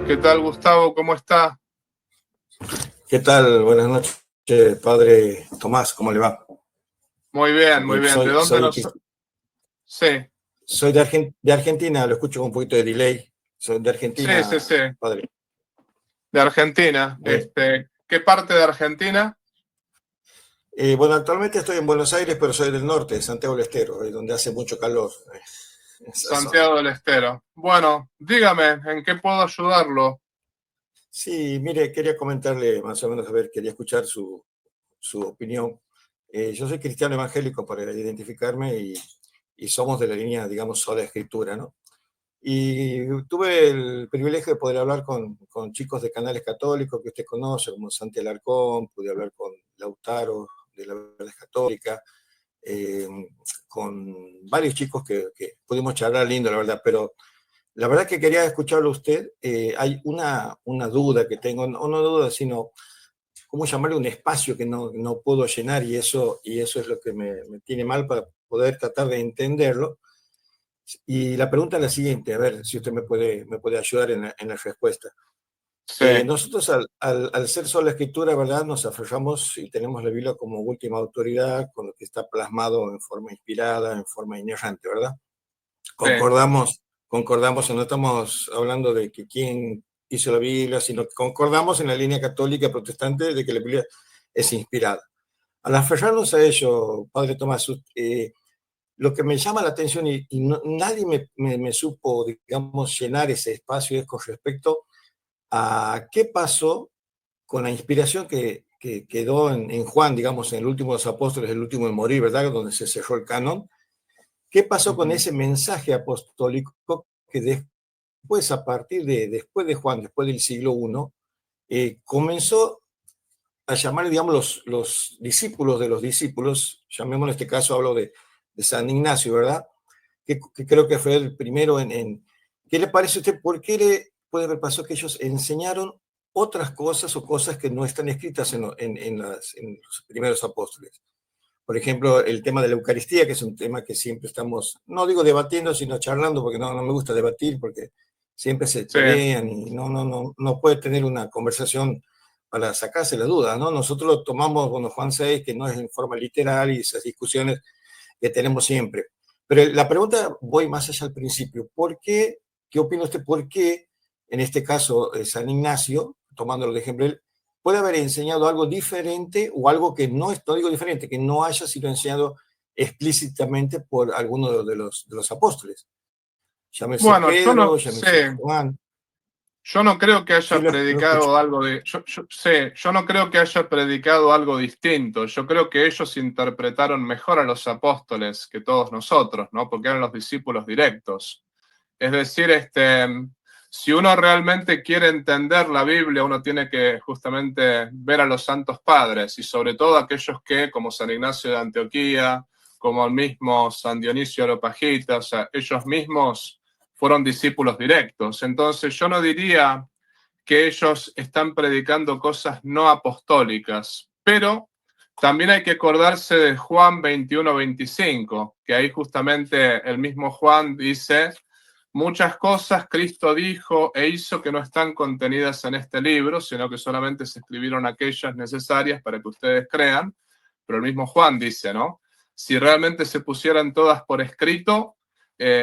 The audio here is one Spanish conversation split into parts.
¿Qué tal, Gustavo? ¿Cómo está? ¿Qué tal? Buenas noches, padre Tomás, ¿cómo le va? Muy bien, muy bien. ¿De Soy, dónde soy, nos...? Sí, soy de Argentina, lo escucho con un poquito de delay. Soy de sí, sí, Argentina, sí. padre. De Argentina. Bueno, ¿Qué parte de Argentina? bueno, actualmente estoy en Buenos Aires, pero soy del norte, de Santiago del Estero, donde hace mucho calor, esa zona. Santiago del Estero. Bueno, dígame, ¿en qué puedo ayudarlo? Sí, mire, quería comentarle más o menos, a ver, quería escuchar su opinión. Yo soy cristiano evangélico para identificarme y somos de la línea, digamos, sola escritura, ¿no? Y tuve el privilegio de poder hablar con chicos de canales católicos que usted conoce, como Santi Alarcón, pude hablar con Lautaro de la Verdad Católica, eh, con varios chicos que pudimos charlar lindo, la verdad, pero la verdad que quería escucharlo a usted. Hay una duda que tengo, no duda, sino, ¿cómo llamarle? Un espacio que no puedo llenar y eso es lo que me tiene mal para poder tratar de entenderlo. Y la pregunta es la siguiente, a ver si usted me puede ayudar en la respuesta. Sí, Nosotros al ser sola escritura, ¿verdad? Nos aferramos y tenemos la Biblia como última autoridad, con lo que está plasmado en forma inspirada, en forma inerrante, ¿verdad? sí. Concordamos, no estamos hablando de que quién hizo la Biblia, sino que concordamos en la línea católica protestante de que la Biblia es inspirada. Al aferrarnos a ello, Padre Tomás, lo que me llama la atención y nadie me supo, digamos, llenar ese espacio es con respecto a qué pasó con la inspiración que quedó en Juan, digamos, en el último de los apóstoles, el último en morir, ¿verdad? Donde se cerró el canon. ¿Qué pasó con Ujú. ese mensaje apostólico que después, después de Juan, después del siglo I, comenzó a llamar, digamos, los discípulos de los discípulos, llamémoslo en este caso, hablo de San Ignacio, ¿verdad? Que creo que fue el primero ¿qué le parece a usted? ¿Por qué le puede haber pasado que ellos enseñaron otras cosas o cosas que no están escritas en los primeros apóstoles? Por ejemplo, el tema de la Eucaristía, que es un tema que siempre estamos, no digo debatiendo, sino charlando, porque no me gusta debatir, porque siempre se Sí, pelean y no puede tener una conversación para sacarse la duda, ¿no? Nosotros lo tomamos, bueno, Juan 6, que no es en forma literal y esas discusiones que tenemos siempre. Pero la pregunta, voy más allá al principio. ¿Qué opina usted? ¿Por qué, en este caso, San Ignacio, tomándolo de ejemplo, él puede haber enseñado algo diferente o algo que no digo diferente, que no haya sido enseñado explícitamente por alguno de los apóstoles? Llámese bueno, Pedro, sí, llámese Juan. yo no creo que Sí, haya lo escucho. predicado algo de, sí, yo no creo que haya predicado algo distinto. Yo creo que ellos interpretaron mejor a los apóstoles que todos nosotros, ¿no? Porque eran los discípulos directos. Es decir, si uno realmente quiere entender la Biblia, uno tiene que justamente ver a los santos padres y sobre todo aquellos que, como San Ignacio de Antioquía, como el mismo San Dionisio Areopagita, o sea, ellos mismos fueron discípulos directos. Entonces, yo no diría que ellos están predicando cosas no apostólicas, pero también hay que acordarse de Juan 21-25, que ahí justamente el mismo Juan dice: muchas cosas Cristo dijo e hizo que no están contenidas en este libro, sino que solamente se escribieron aquellas necesarias para que ustedes crean. Pero el mismo Juan dice, ¿no? Si realmente se pusieran todas por escrito,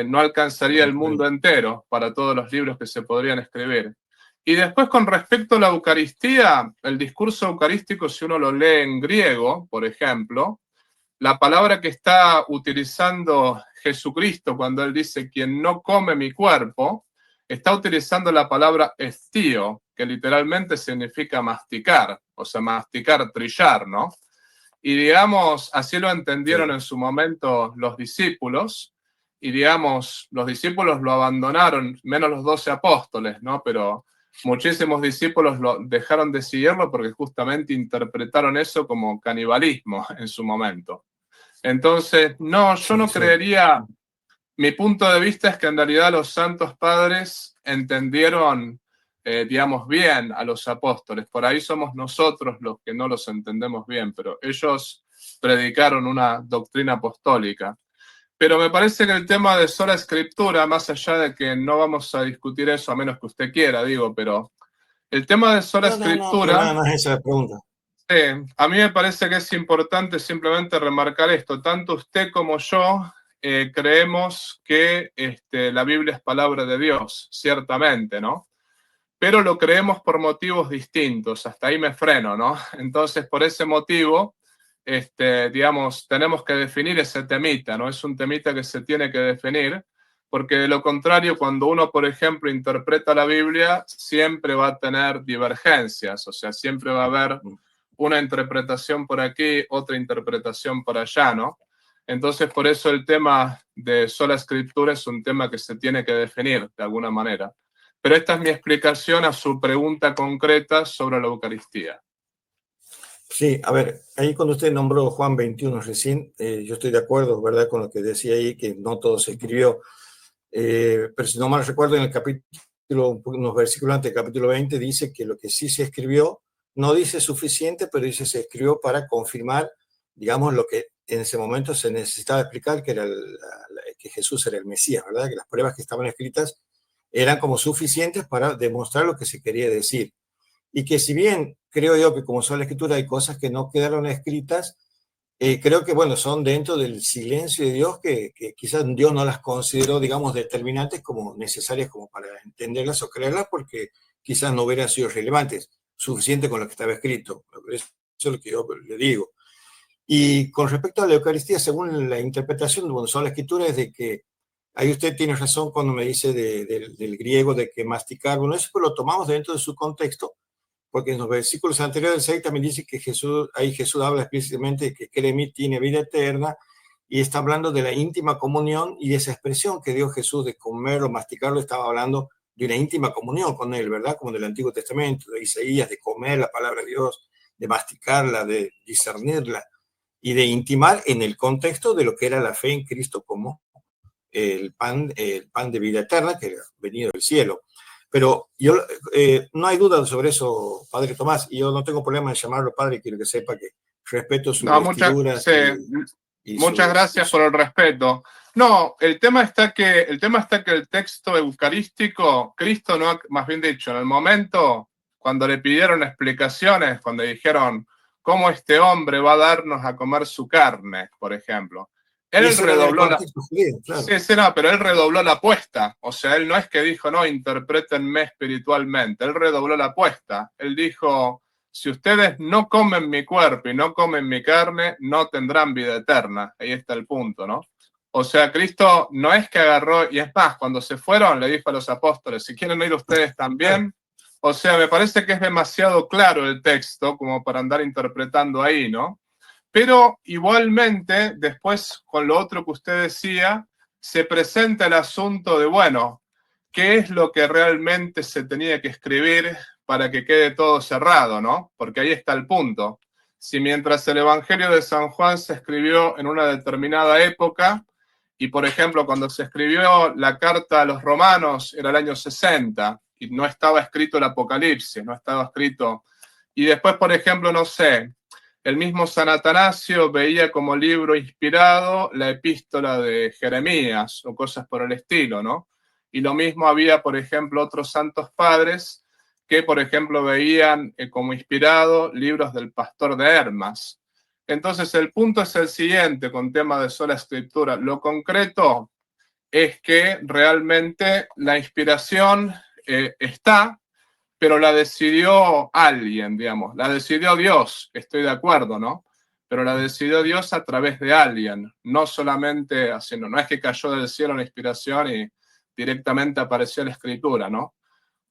no alcanzaría el mundo entero para todos los libros que se podrían escribir. Y después, con respecto a la Eucaristía, el discurso eucarístico, si uno lo lee en griego, por ejemplo, la palabra que está utilizando Jesucristo cuando él dice quien no come mi cuerpo, está utilizando la palabra estío, que literalmente significa masticar, o sea, masticar, trillar, ¿no? Y digamos, así lo entendieron Sí, en su momento los discípulos, y digamos, los discípulos lo abandonaron, menos los 12 apóstoles, ¿no? Pero muchísimos discípulos lo dejaron de seguirlo porque justamente interpretaron eso como canibalismo en su momento. Entonces, no, yo sí, no sí. creería, mi punto de vista es que en realidad los santos padres entendieron, digamos, bien a los apóstoles. Por ahí somos nosotros los que no los entendemos bien, pero ellos predicaron una doctrina apostólica. Pero me parece que el tema de sola escritura, más allá de que no vamos a discutir eso a menos que usted quiera, digo, pero el tema de sola No, pero escritura, nada más esa es la pregunta. a mí me parece que es importante simplemente remarcar esto. Tanto usted como yo creemos que la Biblia es palabra de Dios, ciertamente, ¿no? Pero lo creemos por motivos distintos. Hasta ahí me freno, ¿no? Entonces, por ese motivo, digamos, tenemos que definir ese temita, ¿no? Es un temita que se tiene que definir, porque de lo contrario, cuando uno, por ejemplo, interpreta la Biblia, siempre va a tener divergencias, o sea, siempre va a haber una interpretación por aquí, otra interpretación por allá, ¿no? Entonces, por eso el tema de sola escritura es un tema que se tiene que definir de alguna manera. Pero esta es mi explicación a su pregunta concreta sobre la Eucaristía. Sí, a ver, ahí cuando usted nombró Juan 21 recién, yo estoy de acuerdo, ¿verdad?, con lo que decía ahí, que no todo se escribió. Pero si no mal recuerdo, en el capítulo, unos versículos antes del capítulo 20, dice que lo que sí se escribió, no dice suficiente, pero dice se escribió para confirmar, digamos, lo que en ese momento se necesitaba explicar, que era que Jesús era el Mesías, ¿verdad? Que las pruebas que estaban escritas eran como suficientes para demostrar lo que se quería decir. Y que si bien creo yo que como son la escritura hay cosas que no quedaron escritas, creo que, bueno, son dentro del silencio de Dios que quizás Dios no las consideró, digamos, determinantes como necesarias como para entenderlas o creerlas, porque quizás no hubieran sido relevantes, suficiente con lo que estaba escrito. Eso es lo que yo le digo. Y con respecto a la Eucaristía, según la interpretación de la escritura, es de que ahí usted tiene razón cuando me dice del griego de que masticar, bueno, eso pues lo tomamos dentro de su contexto, porque en los versículos anteriores del 6 también dice que ahí Jesús habla explícitamente de que cree en mí tiene vida eterna, y está hablando de la íntima comunión, y esa expresión que dio Jesús de comer o masticarlo, estaba hablando de una íntima comunión con él, ¿verdad? Como del Antiguo Testamento, de Isaías, de comer la palabra de Dios, de masticarla, de discernirla, y de intimar en el contexto de lo que era la fe en Cristo como el pan de vida eterna que ha venido del cielo. Pero yo, no hay duda sobre eso, Padre Tomás, y yo no tengo problema en llamarlo Padre, quiero que sepa que respeto sus No, vestiduras sí, y muchas gracias por el respeto. No, el tema está que el texto eucarístico, Cristo no, más bien dicho, en el momento cuando le pidieron explicaciones, cuando dijeron cómo este hombre va a darnos a comer su carne, por ejemplo, Y él eso era en el redobló la, contexto judío, claro. sí, sí, no, pero él redobló la apuesta. O sea, él no es que dijo, no, interprétenme espiritualmente. Él redobló la apuesta. Él dijo, si ustedes no comen mi cuerpo y no comen mi carne, no tendrán vida eterna. Ahí está el punto, ¿no? O sea, Cristo no es que agarró, y es más, cuando se fueron, le dijo a los apóstoles, si quieren ir ustedes también. O sea, me parece que es demasiado claro el texto como para andar interpretando ahí, ¿no? Pero igualmente, después, con lo otro que usted decía, se presenta el asunto de, bueno, ¿qué es lo que realmente se tenía que escribir para que quede todo cerrado, ¿no? Porque ahí está el punto. Si mientras el Evangelio de San Juan se escribió en una determinada época, y por ejemplo, cuando se escribió la carta a los romanos era el año 60, y no estaba escrito el Apocalipsis, no estaba escrito. Y después, por ejemplo, no sé, el mismo San Atanasio veía como libro inspirado la epístola de Jeremías o cosas por el estilo, ¿no? Y lo mismo había, por ejemplo, otros santos padres que, por ejemplo, veían como inspirado libros del pastor de Hermas. Entonces, el punto es el siguiente con tema de sola escritura. Lo concreto es que realmente la inspiración está, pero la decidió alguien, digamos, la decidió Dios, estoy de acuerdo, ¿no? Pero la decidió Dios a través de alguien, no solamente haciendo, no es que cayó del cielo una inspiración y directamente apareció la escritura, ¿no?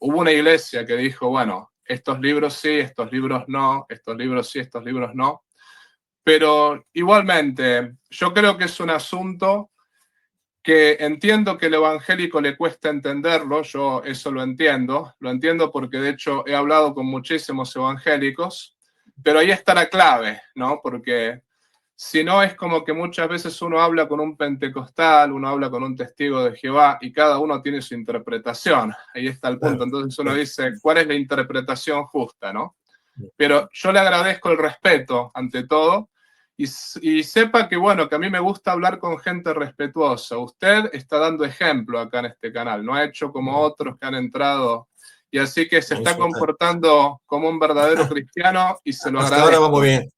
Hubo una iglesia que dijo, bueno, estos libros sí, estos libros no, estos libros sí, estos libros no, pero igualmente yo creo que es un asunto que entiendo que el evangélico le cuesta entenderlo, yo eso lo entiendo porque de hecho he hablado con muchísimos evangélicos, pero ahí está la clave, ¿no? Porque si no es como que muchas veces uno habla con un pentecostal, uno habla con un testigo de Jehová y cada uno tiene su interpretación, ahí está el punto, entonces uno dice, ¿cuál es la interpretación justa, no? Pero yo le agradezco el respeto ante todo y sepa que, bueno, que a mí me gusta hablar con gente respetuosa. Usted está dando ejemplo acá en este canal, no ha hecho como otros que han entrado, y así que se está comportando como un verdadero cristiano y se lo Hasta ahora agradezco. vamos bien.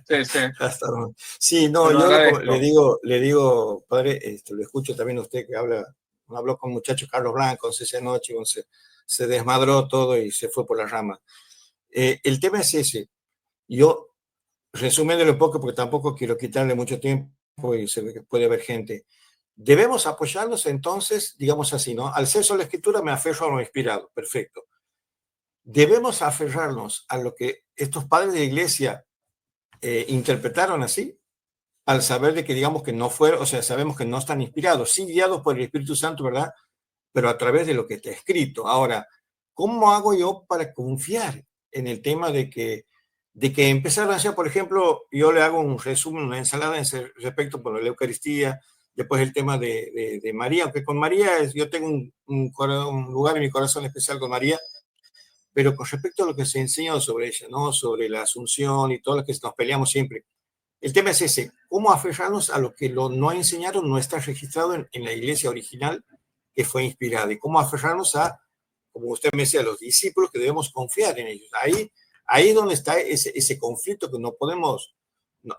Sí, sí. Hasta ahora. Sí, no, Se lo yo agradezco. le digo, padre, lo escucho también a usted que habló con el muchacho Carlos Blanco, esa noche, se desmadró todo y se fue por la rama. El tema es ese. Yo, resumiéndolo un poco, porque tampoco quiero quitarle mucho tiempo y se ve que puede haber gente. Debemos apoyarnos entonces, digamos así, ¿no? Al ser solo la escritura me aferro a lo inspirado, perfecto. Debemos aferrarnos a lo que estos padres de la iglesia interpretaron así, al saber de que digamos que no fueron, o sea, sabemos que no están inspirados, sí guiados por el Espíritu Santo, ¿verdad? Pero a través de lo que está escrito. Ahora, ¿cómo hago yo para confiar en el tema de que empezaron a hacer, por ejemplo, yo le hago un resumen, una ensalada en respecto por la Eucaristía, después el tema de María, aunque con María yo tengo un lugar en mi corazón especial con María, pero con respecto a lo que se enseña sobre ella, ¿no? Sobre la Asunción y todo lo que nos peleamos siempre. El tema es ese, ¿cómo aferrarnos a lo que no enseñaron, no está registrado en la iglesia original que fue inspirada? Y cómo aferrarnos a, como usted me decía, a los discípulos que debemos confiar en ellos. Ahí es donde está ese conflicto que no podemos,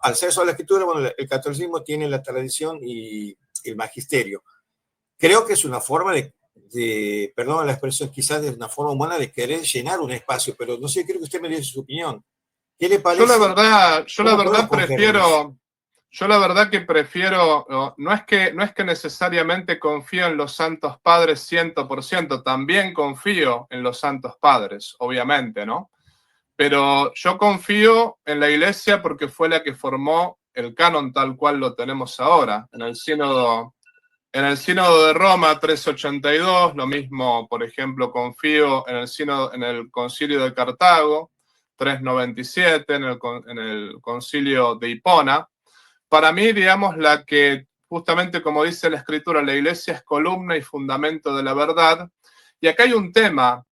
al ser solo la escritura, bueno, el catolicismo tiene la tradición y el magisterio. Creo que es una forma perdón la expresión, quizás es una forma humana de querer llenar un espacio, pero no sé, creo que usted me dé su opinión. ¿Qué le parece? Yo la ¿Cómo podemos verdad confiar en eso? prefiero, yo la verdad que prefiero, no es que necesariamente confío en los santos padres 100%, también confío en los santos padres, obviamente, ¿no? Pero yo confío en la iglesia porque fue la que formó el canon tal cual lo tenemos ahora, en el sínodo de Roma 382, lo mismo, por ejemplo, confío en el concilio de Cartago 397, en el concilio de Hipona. Para mí, digamos, la que justamente como dice la escritura, la iglesia es columna y fundamento de la verdad. Y acá hay un tema.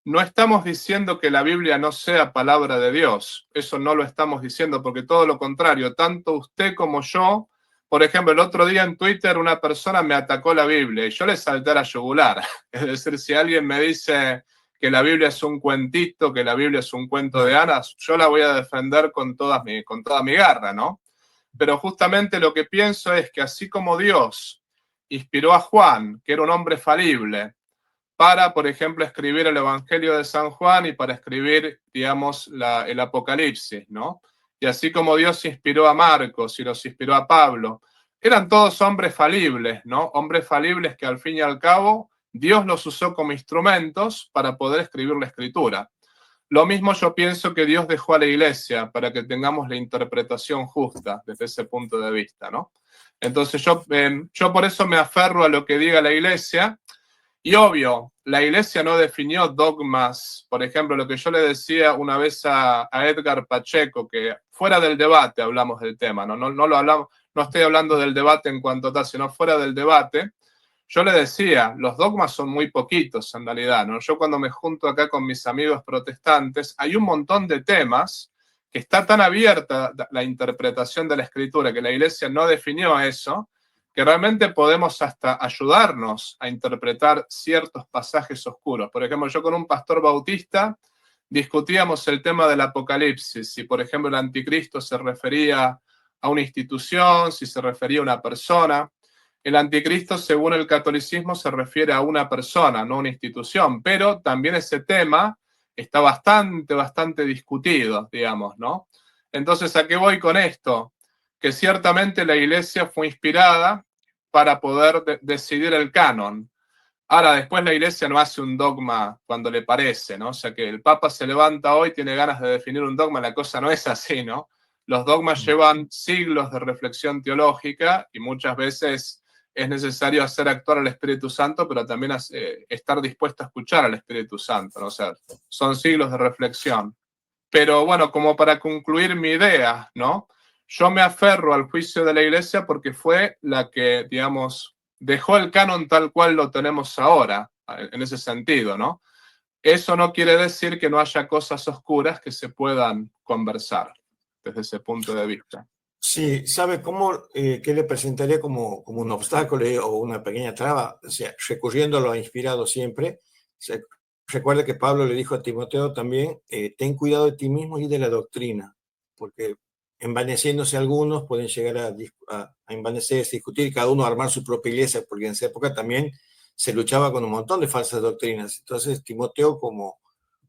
No estamos diciendo que la Biblia no sea palabra de Dios. Eso no lo estamos diciendo, porque todo lo contrario, tanto usted como yo, por ejemplo, el otro día en Twitter una persona me atacó la Biblia y yo le salté a la yugular. Es decir, si alguien me dice que la Biblia es un cuentito, que la Biblia es un cuento de hadas, yo la voy a defender con toda mi garra, ¿no? Pero justamente lo que pienso es que así como Dios inspiró a Juan, que era un hombre falible, para, por ejemplo, escribir el Evangelio de San Juan y para escribir, digamos, el Apocalipsis, ¿no? Y así como Dios inspiró a Marcos y los inspiró a Pablo, eran todos hombres falibles, ¿no? Hombres falibles que al fin y al cabo Dios los usó como instrumentos para poder escribir la Escritura. Lo mismo yo pienso que Dios dejó a la iglesia para que tengamos la interpretación justa desde ese punto de vista, ¿no? Entonces yo por eso me aferro a lo que diga la iglesia. Y obvio, la iglesia no definió dogmas. Por ejemplo, lo que yo le decía una vez a Edgar Pacheco, que fuera del debate hablamos del tema, no lo hablamos, no estoy hablando del debate en cuanto a tal, sino fuera del debate. Yo le decía, los dogmas son muy poquitos en realidad, ¿no? Yo cuando me junto acá con mis amigos protestantes, hay un montón de temas que está tan abierta la interpretación de la escritura que la iglesia no definió eso, que realmente podemos hasta ayudarnos a interpretar ciertos pasajes oscuros. Por ejemplo, yo con un pastor bautista discutíamos el tema del Apocalipsis, si por ejemplo el anticristo se refería a una institución, si se refería a una persona. El anticristo, según el catolicismo, se refiere a una persona, no a una institución, pero también ese tema está bastante discutido, digamos, ¿no? Entonces, ¿a qué voy con esto? Que ciertamente la iglesia fue inspirada para poder decidir el canon. Ahora, después la iglesia no hace un dogma cuando le parece, ¿no? O sea, que el Papa se levanta hoy, tiene ganas de definir un dogma, la cosa no es así, ¿no? Los dogmas llevan siglos de reflexión teológica y muchas veces es necesario hacer actuar al Espíritu Santo, pero también estar dispuesto a escuchar al Espíritu Santo, ¿no? O sea, son siglos de reflexión. Pero bueno, como para concluir mi idea, ¿no? Yo me aferro al juicio de la iglesia porque fue la que, digamos, dejó el canon tal cual lo tenemos ahora, en ese sentido, ¿no? Eso no quiere decir que no haya cosas oscuras que se puedan conversar desde ese punto de vista. Sí, ¿sabe cómo, qué le presentaría como un obstáculo o una pequeña traba? O sea, recurriendo a lo inspirado siempre. Recuerda que Pablo le dijo a Timoteo también, ten cuidado de ti mismo y de la doctrina, porque envaneciéndose algunos pueden llegar a envanecerse, discutir, cada uno armar su propia iglesia, porque en esa época también se luchaba con un montón de falsas doctrinas. Entonces Timoteo, como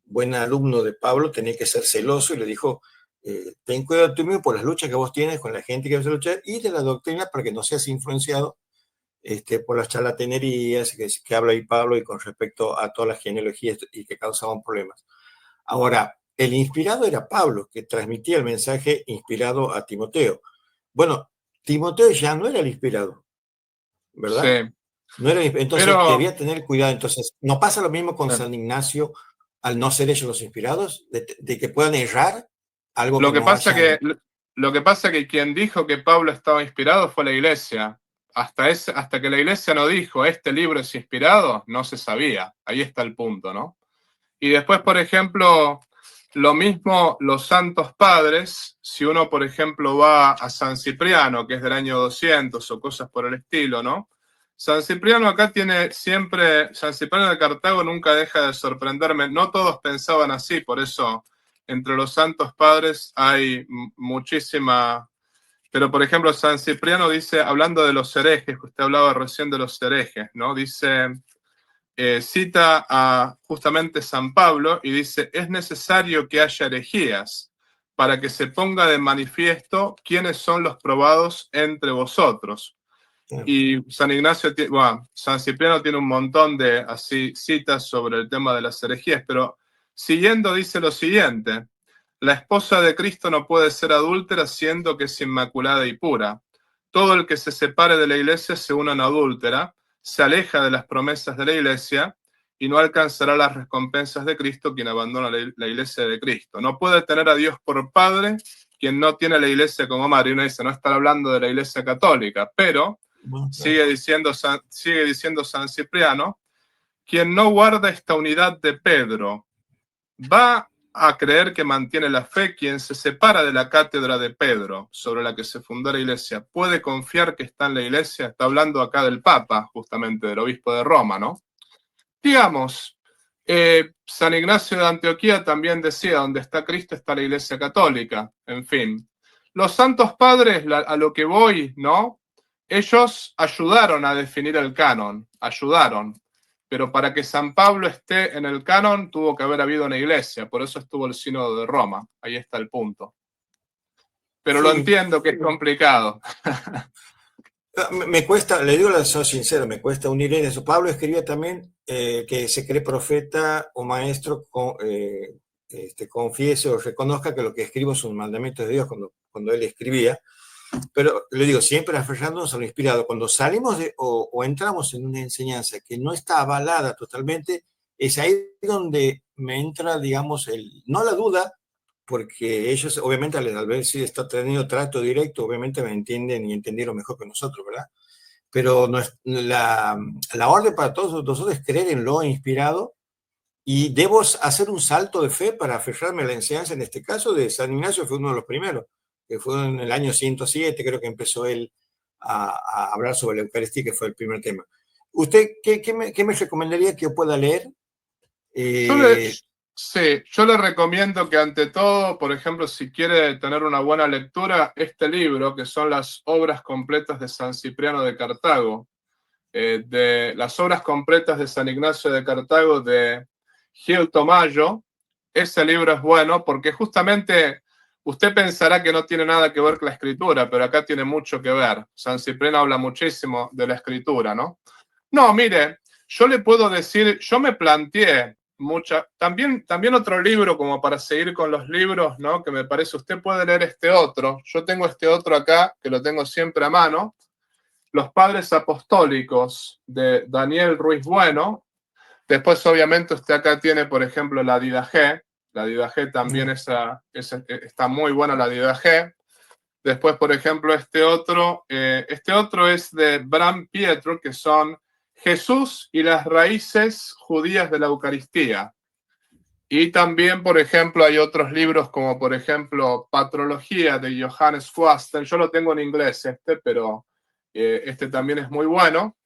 buen alumno de Pablo, tenía que ser celoso y le dijo, ten cuidado tú mismo por las luchas que vos tienes con la gente que vas a luchar y de la doctrina para que no seas influenciado por las charlatanerías que habla ahí Pablo y con respecto a todas las genealogías y que causaban problemas. Ahora, el inspirado era Pablo, que transmitía el mensaje inspirado a Timoteo. Bueno, Timoteo ya no era el inspirado, Sí, ¿verdad? No era, entonces pero debía tener cuidado. Entonces, ¿no pasa lo mismo con San Ignacio al no ser ellos los inspirados? De que puedan errar algo lo que que no pasa hayan. que, lo que pasa que quien dijo que Pablo estaba inspirado fue la iglesia. Hasta que la iglesia no dijo, este libro es inspirado, no se sabía. Ahí está el punto, ¿no? Y después, por ejemplo, lo mismo los santos padres, si uno, por ejemplo, va a San Cipriano, que es del año 200 o cosas por el estilo, ¿no? San Cipriano acá tiene siempre, San Cipriano de Cartago nunca deja de sorprenderme. No todos pensaban así, por eso entre los santos padres hay muchísima. Pero, por ejemplo, San Cipriano dice, hablando de los herejes, que usted hablaba recién de los herejes, ¿no? Dice, cita a justamente San Pablo y dice, es necesario que haya herejías para que se ponga de manifiesto quiénes son los probados entre vosotros. Y San Ignacio, bueno, San Cipriano tiene un montón de así citas sobre el tema de las herejías, pero siguiendo dice lo siguiente, la esposa de Cristo no puede ser adúltera siendo que es inmaculada y pura. Todo el que se separe de la iglesia se une en adúltera, se aleja de las promesas de la iglesia y no alcanzará las recompensas de Cristo quien abandona la iglesia de Cristo. No puede tener a Dios por padre quien no tiene la iglesia como madre. Y uno dice, no está hablando de la iglesia católica, pero sigue diciendo San Cipriano, quien no guarda esta unidad de Pedro va a creer que mantiene la fe. Quien se separa de la cátedra de Pedro sobre la que se fundó la iglesia puede confiar que está en la iglesia. Está hablando acá del Papa, justamente del obispo de Roma, ¿no? Digamos, San Ignacio de Antioquía también decía, donde está Cristo está la iglesia católica. En fin, los santos padres, a lo que voy, ¿no? Ellos ayudaron a definir el canon, ayudaron. Pero para que San Pablo esté en el canon tuvo que haber habido una iglesia, por eso estuvo el sínodo de Roma. Ahí está el punto. Pero lo Sí, entiendo que es complicado. me cuesta, le digo la soy sincero, me cuesta unir en eso. Pablo escribía también que se cree profeta o maestro, confiese o reconozca que lo que escribo son mandamientos de Dios cuando él escribía. Pero le digo, siempre aferrándonos a lo inspirado. Cuando salimos o entramos en una enseñanza que no está avalada totalmente, es ahí donde me entra, digamos, no la duda, porque ellos, obviamente, al ver si está teniendo trato directo, obviamente me entienden y entendieron mejor que nosotros, ¿verdad? Pero no es, la orden para todos nosotros es creer en lo inspirado y debo hacer un salto de fe para aferrarme a la enseñanza, en este caso de San Ignacio fue uno de los primeros, que fue en el año 107, creo que empezó él a hablar sobre la Eucaristía, que fue el primer tema. ¿Usted qué me recomendaría que yo pueda leer? Yo le, Eh, sí, yo le recomiendo que ante todo, por ejemplo, si quiere tener una buena lectura, este libro, que son las obras completas de San Cipriano de Cartago, de las obras completas de San Ignacio de Cartago de Gil Tomayo, ese libro es bueno porque justamente usted pensará que no tiene nada que ver con la escritura, pero acá tiene mucho que ver. San Cipriano habla muchísimo de la escritura, ¿no? No, mire, yo le puedo decir, yo me planteé también otro libro como para seguir con los libros, ¿no? Que me parece, usted puede leer este otro, yo tengo este otro acá, que lo tengo siempre a mano, Los Padres Apostólicos, de Daniel Ruiz Bueno. Después, obviamente, usted acá tiene, por ejemplo, la Didache. La Didache también está muy buena, la Didache. Después, por ejemplo, este otro es de Bram Pietro, que son Jesús y las raíces judías de la Eucaristía. Y también, por ejemplo, hay otros libros como, por ejemplo, Patrología de Johannes Fuasten. Yo lo tengo en inglés pero este también es muy bueno.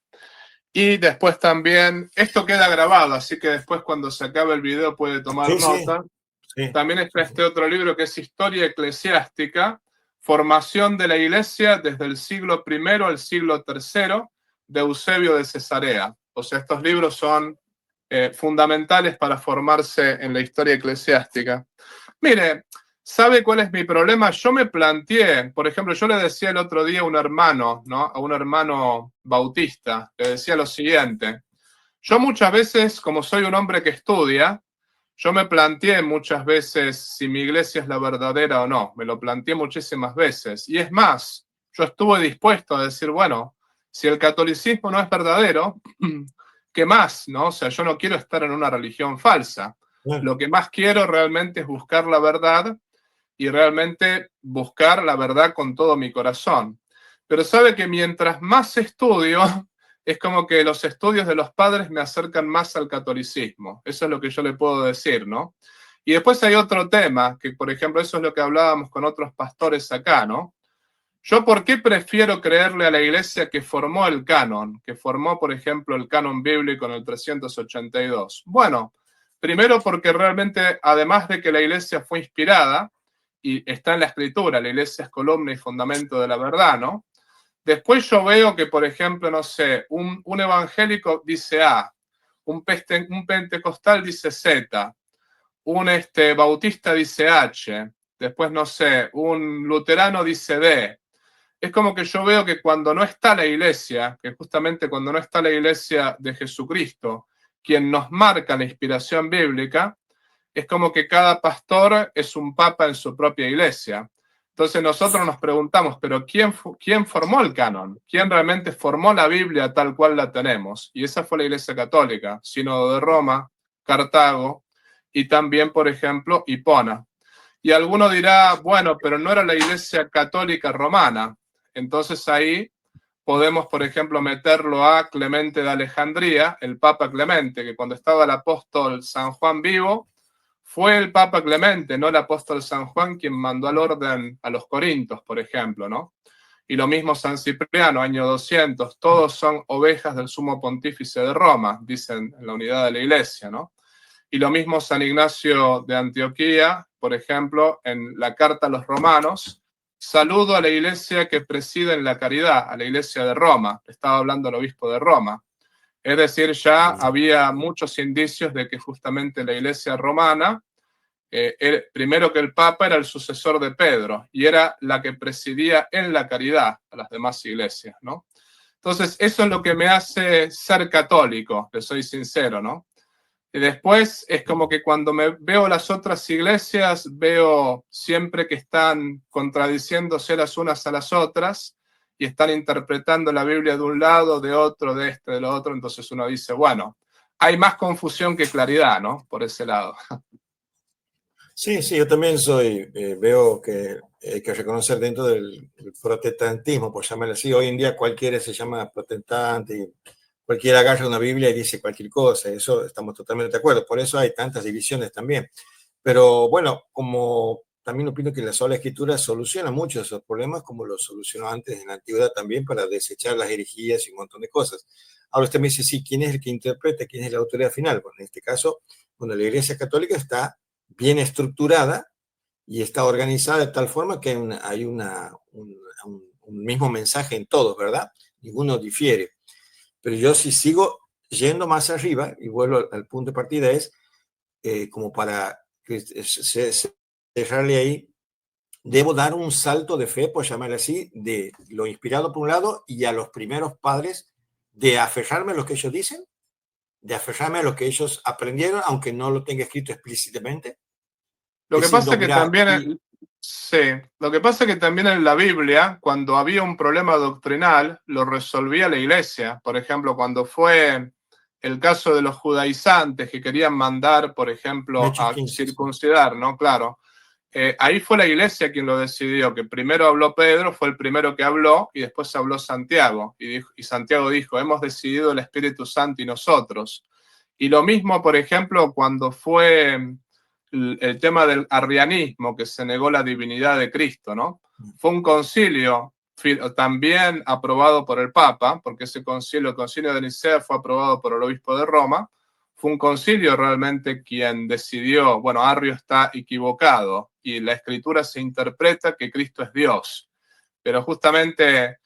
Y después también, esto queda grabado, así que después cuando se acabe el video puede tomar Sí, nota. sí, También está sí, este otro libro que es Historia Eclesiástica, Formación de la Iglesia desde el siglo I al siglo III, de Eusebio de Cesarea. O sea, estos libros son fundamentales para formarse en la historia eclesiástica. Mire, ¿sabe cuál es mi problema? Yo me planteé, por ejemplo, yo le decía el otro día a un hermano, ¿no? A un hermano bautista, le decía lo siguiente. Yo muchas veces, como soy un hombre que estudia, yo me planteé muchas veces si mi iglesia es la verdadera o no. Me lo planteé muchísimas veces. Y es más, yo estuve dispuesto a decir, bueno, si el catolicismo no es verdadero, ¿qué más? ¿No? O sea, yo no quiero estar en una religión falsa. bueno, Lo que más quiero realmente es buscar la verdad y realmente buscar la verdad con todo mi corazón. Pero sabe que mientras más estudio, es como que los estudios de los padres me acercan más al catolicismo. Eso es lo que yo le puedo decir, ¿no? Y después hay otro tema, que por ejemplo, eso es lo que hablábamos con otros pastores acá, ¿no? Yo, ¿por qué prefiero creerle a la iglesia que formó el canon, que formó, por ejemplo, el canon bíblico en el 382? Bueno, primero porque realmente, además de que la iglesia fue inspirada, y está en la escritura, la iglesia es columna y fundamento de la verdad, ¿no? Después yo veo que, por ejemplo, no sé, un evangélico dice A, un pentecostal dice Z, un bautista dice H, después, no sé, un luterano dice D. Es como que yo veo que cuando no está la iglesia, que justamente cuando no está la iglesia de Jesucristo, quien nos marca la inspiración bíblica, es como que cada pastor es un papa en su propia iglesia. Entonces nosotros nos preguntamos, pero ¿quién formó el canon? ¿Quién realmente formó la Biblia tal cual la tenemos? Y esa fue la Iglesia Católica, Sínodo de Roma, Cartago y también, por ejemplo, Hipona. Y alguno dirá, bueno, pero no era la Iglesia Católica Romana. Entonces ahí podemos, por ejemplo, meterlo a Clemente de Alejandría, el Papa Clemente, que cuando estaba el apóstol San Juan vivo, fue el Papa Clemente, no el apóstol San Juan, quien mandó al orden a los corintios, por ejemplo, ¿no? Y lo mismo San Cipriano, año 200, todos son ovejas del sumo pontífice de Roma, dicen en la unidad de la iglesia, ¿no? Y lo mismo San Ignacio de Antioquía, por ejemplo, en la carta a los romanos, saludo a la iglesia que preside en la caridad, a la iglesia de Roma, estaba hablando el obispo de Roma. Es decir, ya había muchos indicios de que justamente la iglesia romana, primero que el Papa era el sucesor de Pedro y era la que presidía en la caridad a las demás iglesias, ¿no? Entonces, eso es lo que me hace ser católico, que soy sincero, ¿no? Y después es como que cuando me veo las otras iglesias, veo siempre que están contradiciéndose las unas a las otras y están interpretando la Biblia de un lado, de otro, de este, del otro. Entonces uno dice, bueno, hay más confusión que claridad, ¿no? Por ese lado. sí, sí, yo también soy, veo que hay que reconocer dentro del protestantismo, por llamarlo así, hoy en día cualquiera se llama protestante y cualquiera agarra una Biblia y dice cualquier cosa, eso estamos totalmente de acuerdo, por eso hay tantas divisiones también. Pero bueno, como también opino que la sola escritura soluciona muchos de esos problemas, como lo solucionó antes en la antigüedad también para desechar las herejías y un montón de cosas. Ahora usted me dice, sí, ¿quién es el que interpreta? ¿Quién es la autoridad final? Bueno, en este caso, bueno, la Iglesia Católica está bien estructurada y está organizada de tal forma que hay un mismo mensaje en todos, ¿verdad? Ninguno difiere. Pero yo si sigo yendo más arriba y vuelvo al punto de partida es como para cerrarle ahí, debo dar un salto de fe, por llamarle así, de lo inspirado por un lado y a los primeros padres de aferrarme a lo que ellos dicen, de aferrarme a lo que ellos aprendieron, aunque no lo tenga escrito explícitamente, Lo que diciendo, pasa que mira, también, y, sí, lo que pasa que también en la Biblia, cuando había un problema doctrinal, lo resolvía la iglesia. Por ejemplo, cuando fue el caso de los judaizantes que querían mandar, por ejemplo, Hechos a 15, sí. circuncidar, ¿no? Claro. Ahí fue la iglesia quien lo decidió, que primero habló Pedro, fue el primero que habló, y después habló Santiago. Y Santiago dijo, hemos decidido el Espíritu Santo y nosotros. Y lo mismo, por ejemplo, cuando fue el tema del arrianismo, que se negó la divinidad de Cristo, ¿no? Fue un concilio también aprobado por el Papa, porque ese concilio, el concilio de Nicea, fue aprobado por el obispo de Roma. Fue un concilio realmente quien decidió, bueno, Arrio está equivocado y la escritura se interpreta que Cristo es Dios, pero justamente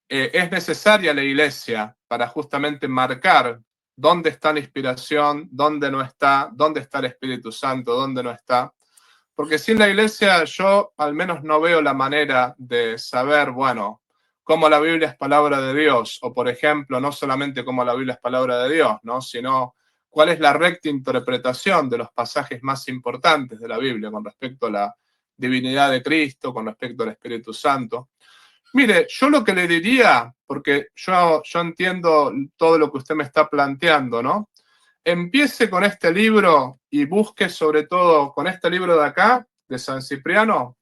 es necesaria la iglesia para justamente marcar dónde está la inspiración, dónde no está, dónde está el Espíritu Santo, dónde no está. Porque sin la iglesia yo al menos no veo la manera de saber, bueno, cómo la Biblia es palabra de Dios, o por ejemplo, no solamente cómo la Biblia es palabra de Dios, ¿no? Sino cuál es la recta interpretación de los pasajes más importantes de la Biblia con respecto a la divinidad de Cristo, con respecto al Espíritu Santo. Mire, yo lo que le diría, porque yo entiendo todo lo que usted me está planteando, ¿no? Empiece con este libro y busque sobre todo con este libro de acá, de San Cipriano,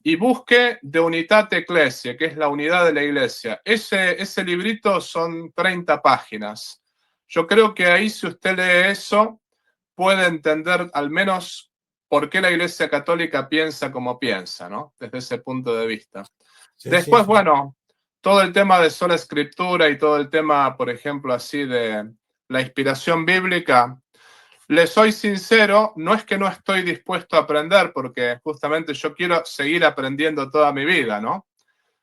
y busque De Unitate Ecclesiae, que es la unidad de la iglesia. Ese librito son 30 páginas. Yo creo que ahí, si usted lee eso, puede entender al menos por qué la iglesia católica piensa como piensa, ¿no? Desde ese punto de vista. Sí, Después, sí. bueno, todo el tema de sola escritura y todo el tema, por ejemplo, así de la inspiración bíblica, le soy sincero, no es que no estoy dispuesto a aprender, porque justamente yo quiero seguir aprendiendo toda mi vida, ¿no?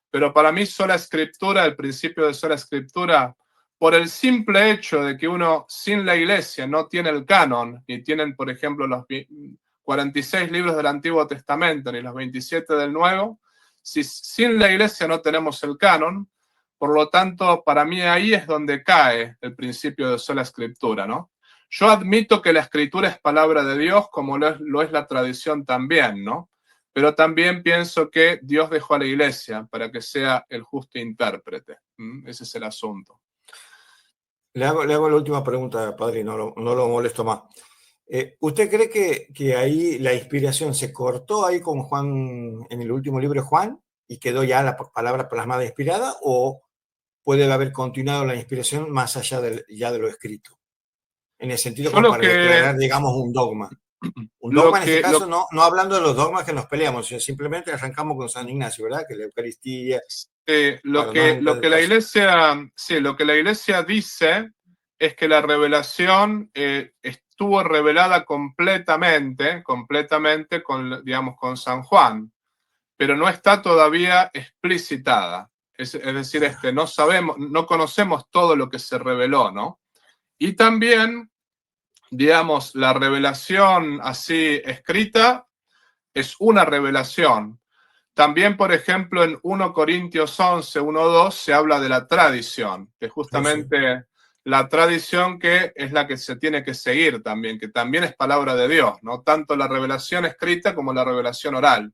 Pero para mí sola escritura, el principio de sola escritura, por el simple hecho de que uno sin la iglesia no tiene el canon, ni tienen, por ejemplo, los 46 libros del Antiguo Testamento, ni los 27 del Nuevo, si sin la iglesia no tenemos el canon, por lo tanto, para mí ahí es donde cae el principio de sola escritura, ¿no? Yo admito que la escritura es palabra de Dios, como lo es la tradición también, ¿no? Pero también pienso que Dios dejó a la iglesia para que sea el justo intérprete. Ese es el asunto. Le hago la última pregunta, padre, y no lo molesto más. ¿Usted cree que ahí la inspiración se cortó ahí con Juan, en el último libro de Juan, y quedó ya la palabra plasmada inspirada, o puede haber continuado la inspiración más allá ya de lo escrito? En el sentido Yo como lo para que, declarar, digamos, un dogma. Un lo dogma en este que, caso, lo, no hablando de los dogmas que nos peleamos, sino simplemente arrancamos con San Ignacio, ¿verdad? Que la Eucaristía, para no lo entrar en que la detalle. iglesia, sí, lo que la iglesia dice es que la revelación estuvo revelada completamente con, digamos, con San Juan, pero no está todavía explicitada. Es decir, no sabemos, no conocemos todo lo que se reveló, ¿no? Y también, digamos, la revelación así escrita es una revelación. También, por ejemplo, en 1 Corintios 11, 1-2, se habla de la tradición, que Sí, sí. justamente la tradición que es la que se tiene que seguir también, que también es palabra de Dios, ¿no? Tanto la revelación escrita como la revelación oral,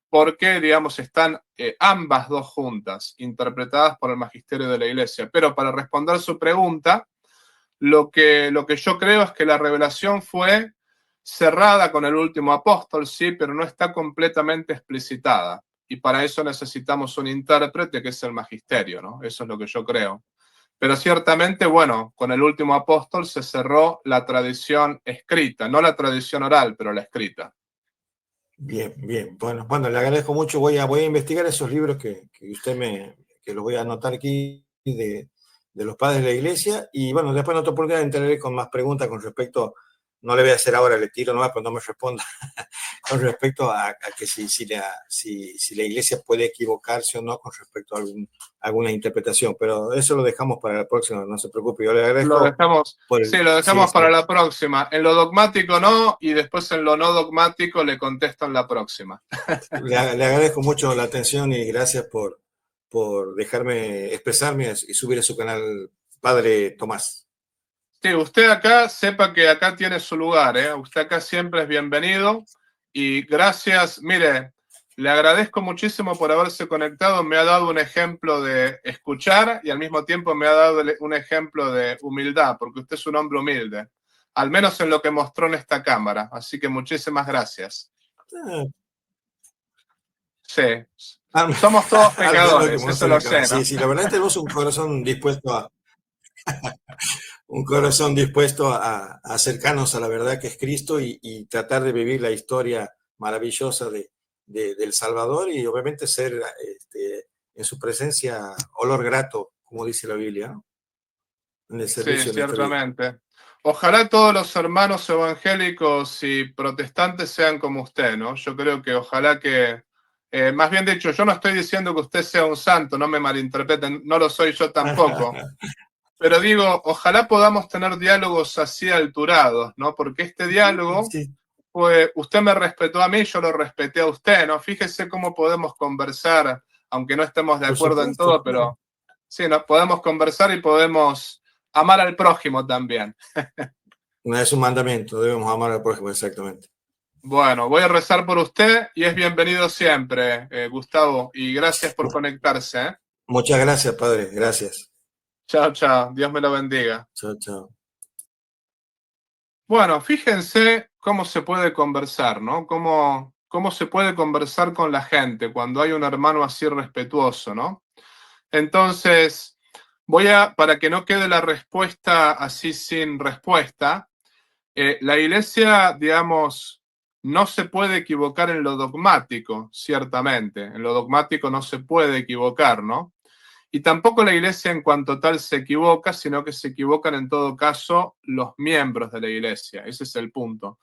porque, digamos, están ambas dos juntas, interpretadas por el magisterio de la iglesia. Pero para responder su pregunta, lo que yo creo es que la revelación fue cerrada con el último apóstol, sí, pero no está completamente explicitada. Y para eso necesitamos un intérprete que es el magisterio, ¿no? Eso es lo que yo creo. Pero ciertamente, bueno, con el último apóstol se cerró la tradición escrita, no la tradición oral, pero la escrita. Bien, bien. Bueno, le agradezco mucho. Voy a investigar esos libros que usted que los voy a anotar aquí de los padres de la iglesia. Y bueno, después en otra oportunidad entraré con más preguntas con respecto, no le voy a hacer ahora, le tiro nomás, pero no me responda, con respecto a que si la iglesia puede equivocarse o no con respecto a alguna interpretación. Pero eso lo dejamos para la próxima, no se preocupe. Yo le Lo agradezco dejamos, por sí, el... lo Sí, dejamos sí. para la próxima. En lo dogmático no, y después en lo no dogmático le contesto en la próxima. Le agradezco mucho la atención y gracias por dejarme expresarme y subir a su canal, Padre Tomás. Sí, usted acá, sepa que acá tiene su lugar, ¿eh? Usted acá siempre es bienvenido y gracias, mire, le agradezco muchísimo por haberse conectado, me ha dado un ejemplo de escuchar y al mismo tiempo me ha dado un ejemplo de humildad, porque usted es un hombre humilde, al menos en lo que mostró en esta cámara, así que muchísimas gracias. Sí, somos todos Al menos lo que pecadores, eso mostró en lo la cámara. sé, Sí, ¿no? sí, la verdad tenemos un corazón dispuesto Un corazón dispuesto a acercarnos a la verdad que es Cristo y tratar de vivir la historia maravillosa del Salvador y obviamente ser en su presencia olor grato, como dice la Biblia, ¿no? En el Sí, servicio de nuestra vida. ciertamente. Ojalá todos los hermanos evangélicos y protestantes sean como usted, ¿no? Yo creo que ojalá que, más bien dicho, yo no estoy diciendo que usted sea un santo, no me malinterpreten, no lo soy yo tampoco, pero digo, ojalá podamos tener diálogos así alturados, ¿no? Porque este diálogo, Sí, pues usted me respetó a mí, yo lo respeté a usted, ¿no? Fíjese cómo podemos conversar, aunque no estemos de por acuerdo en supuesto, todo, claro. pero sí, nos podemos conversar y podemos amar al prójimo también. Es un mandamiento, debemos amar al prójimo, exactamente. Bueno, voy a rezar por usted y es bienvenido siempre, Gustavo, y gracias por conectarse, ¿eh? Muchas gracias, Padre, gracias. Chao, chao, Dios me lo bendiga. Chao, chao. Bueno, fíjense cómo se puede conversar, ¿no? Cómo se puede conversar con la gente cuando hay un hermano así respetuoso, ¿no? Entonces, para que no quede la respuesta así sin respuesta, la iglesia, digamos, no se puede equivocar en lo dogmático, ciertamente. En lo dogmático no se puede equivocar, ¿no? Y tampoco la iglesia en cuanto tal se equivoca, sino que se equivocan en todo caso los miembros de la iglesia. Ese es el punto.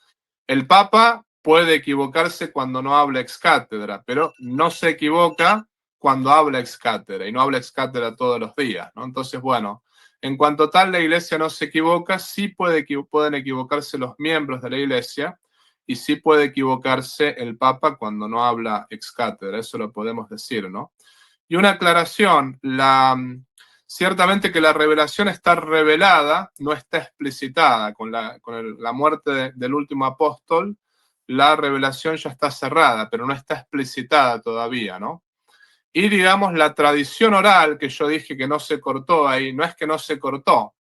El Papa puede equivocarse cuando no habla ex cátedra, pero no se equivoca cuando habla ex cátedra y no habla ex cátedra todos los días, ¿no? Entonces, bueno, en cuanto tal la iglesia no se equivoca, sí pueden equivocarse los miembros de la iglesia y sí puede equivocarse el Papa cuando no habla ex cátedra, eso lo podemos decir, ¿no? Y una aclaración, ciertamente que la revelación está revelada, no está explicitada. Con la muerte del último apóstol, la revelación ya está cerrada, pero no está explicitada todavía, ¿no? Y digamos, la tradición oral, que yo dije que no se cortó ahí, no es que no se cortó,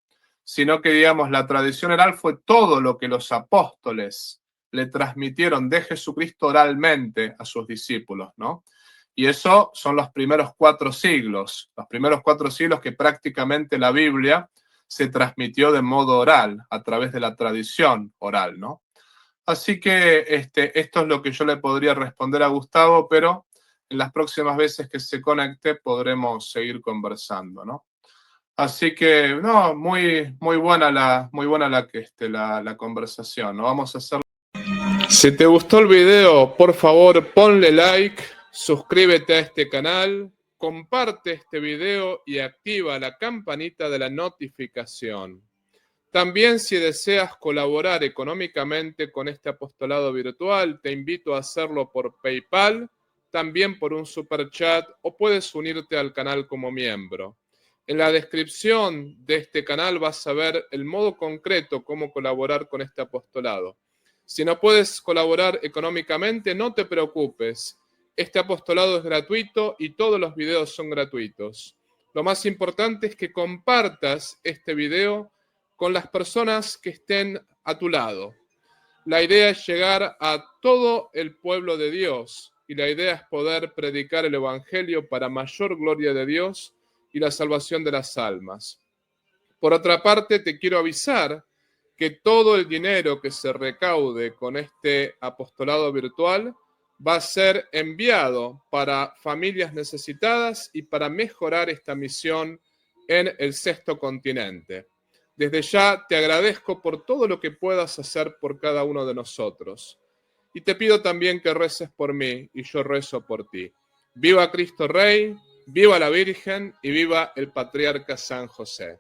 sino que, digamos, la tradición oral fue todo lo que los apóstoles le transmitieron de Jesucristo oralmente a sus discípulos, ¿no? Y eso son los primeros 4 siglos que prácticamente la Biblia se transmitió de modo oral, a través de la tradición oral, ¿no? Así que esto es lo que yo le podría responder a Gustavo, pero en las próximas veces que se conecte podremos seguir conversando, ¿no? Así que, no, muy buena la conversación, ¿no? Vamos a hacer. Si te gustó el video, por favor, ponle like, suscríbete a este canal, comparte este video y activa la campanita de la notificación. También, si deseas colaborar económicamente con este apostolado virtual, te invito a hacerlo por PayPal, también por un super chat o puedes unirte al canal como miembro. En la descripción de este canal vas a ver el modo concreto cómo colaborar con este apostolado. Si no puedes colaborar económicamente, no te preocupes. Este apostolado es gratuito y todos los videos son gratuitos. Lo más importante es que compartas este video con las personas que estén a tu lado. La idea es llegar a todo el pueblo de Dios y la idea es poder predicar el Evangelio para mayor gloria de Dios y la salvación de las almas. Por otra parte, te quiero avisar que todo el dinero que se recaude con este apostolado virtual va a ser enviado para familias necesitadas y para mejorar esta misión en el 6º continente. Desde ya te agradezco por todo lo que puedas hacer por cada uno de nosotros. Y te pido también que reces por mí y yo rezo por ti. Viva Cristo Rey, viva la Virgen y viva el Patriarca San José.